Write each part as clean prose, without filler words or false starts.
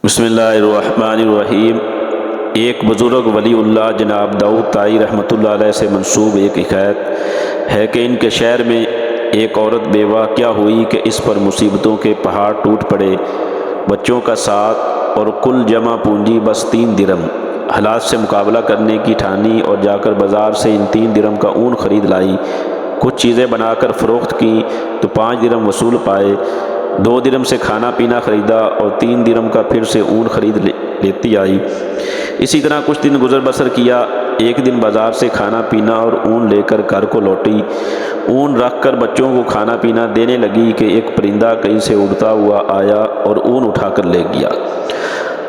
بسم اللہ الرحمن الرحیم۔ ایک بزرگ ولی اللہ جناب داؤد طائی رحمۃ اللہ علیہ سے منسوب ایک حکایت ہے کہ ان کے شہر میں ایک عورت بیوہ کیا ہوئی کہ اس پر مصیبتوں کے پہاڑ ٹوٹ پڑے۔ بچوں کا ساتھ اور کل جمع پونجی بس 3 درم۔ حالات سے مقابلہ کرنے کی ٹھانی اور جا کر بازار سے ان 3 درم کا اون خرید لائی۔ کچھ چیزیں بنا کر فروخت کی تو 5 درم وصول پائے۔ 2 درم سے کھانا پینا خریدا اور 3 درم کا پھر سے اون خرید لیتی آئی۔ اسی طرح کچھ دن گزر بسر کیا۔ ایک دن بازار سے کھانا پینا اور اون لے کر گھر کو لوٹی۔ اون رکھ کر بچوں کو کھانا پینا دینے لگی کہ ایک پرندہ کہیں سے اڑتا ہوا آیا اور اون اٹھا کر لے گیا۔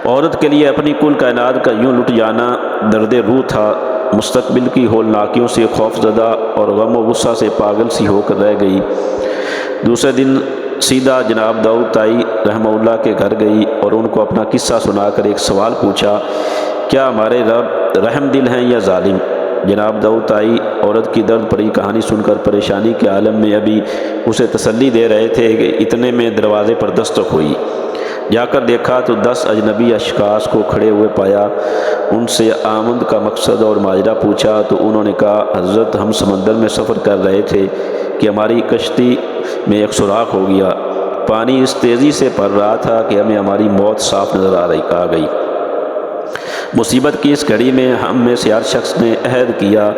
عورت کے لیے اپنی کل کائنات کا یوں لٹ جانا درد روح تھا۔ مستقبل کی ہولناکیوں سے خوف زدہ اور غم و غصہ سے پاگل سی ہو کر رہ گئی۔ دوسرے دن سیدھا جناب داؤد طائی رحمہ اللہ کے گھر گئی اور ان کو اپنا قصہ سنا کر ایک سوال پوچھا، کیا ہمارے رب رحم دل ہیں یا ظالم؟ جناب داؤد طائی عورت کی درد بھری کہانی سن کر پریشانی کے عالم میں ابھی اسے تسلی دے رہے تھے کہ اتنے میں دروازے پر دستک ہوئی۔ جا کر دیکھا تو 10 اجنبی اشخاص کو کھڑے ہوئے پایا۔ ان سے آمد کا مقصد اور ماجرا پوچھا تو انہوں نے کہا، حضرت ہم سمندر میں سفر کر رہے تھے کہ ہماری کشتی میں ایک سوراخ ہو گیا۔ پانی اس تیزی سے بھر رہا تھا کہ ہمیں ہماری موت صاف نظر آ گئی۔ مصیبت کی اس گھڑی میں ہم میں سے ہر شخص نے عہد کیا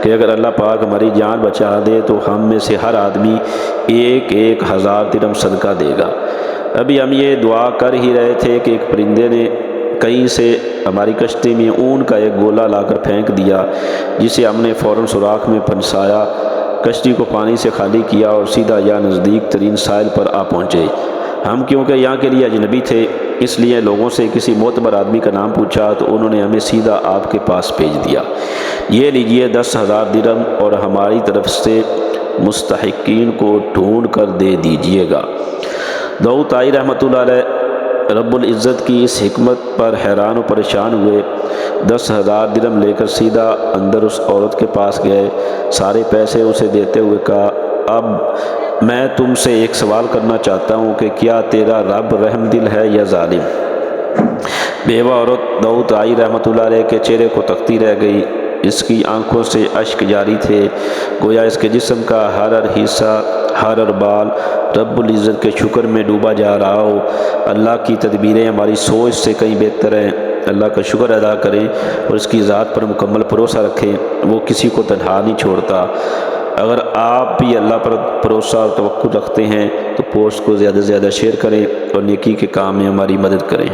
کہ اگر اللہ پاک ہماری جان بچا دے تو ہم میں سے ہر آدمی 1000 درم صدقہ دے گا۔ ابھی ہم یہ دعا کر ہی رہے تھے کہ ایک پرندے نے کہیں سے ہماری کشتی میں اون کا ایک گولا لا کر پھینک دیا، جسے ہم نے فوراً سوراخ میں پھنسایا، کشتی کو پانی سے خالی کیا اور سیدھا یہاں نزدیک ترین ساحل پر آ پہنچے۔ ہم کیونکہ یہاں کے لیے اجنبی تھے اس لیے لوگوں سے کسی معتبر آدمی کا نام پوچھا تو انہوں نے ہمیں سیدھا آپ کے پاس بھیج دیا۔ یہ لیجئے 10,000 درم اور ہماری طرف سے مستحقین کو ڈھونڈ کر دے دیجئے گا۔ داؤد طائی رحمۃ اللہ علیہ رب العزت کی اس حکمت پر حیران و پریشان ہوئے۔ 10,000 درم لے کر سیدھا اندر اس عورت کے پاس گئے۔ سارے پیسے اسے دیتے ہوئے کہا، اب میں تم سے ایک سوال کرنا چاہتا ہوں کہ کیا تیرا رب رحم دل ہے یا ظالم؟ بیوہ عورت داؤد طائی رحمۃ اللہ علیہ کے چہرے کو تکتی رہ گئی۔ اس کی آنکھوں سے اشک جاری تھے، گویا اس کے جسم کا ہر حصہ، ہر بال رب العزت کے شکر میں ڈوبا جا رہا ہو۔ اللہ کی تدبیریں ہماری سوچ سے کہیں بہتر ہیں۔ اللہ کا شکر ادا کریں اور اس کی ذات پر مکمل بھروسہ رکھیں، وہ کسی کو تنہا نہیں چھوڑتا۔ اگر آپ بھی اللہ پر بھروسہ اور توکل رکھتے ہیں تو پوسٹ کو زیادہ سے زیادہ شیئر کریں اور نیکی کے کام میں ہماری مدد کریں۔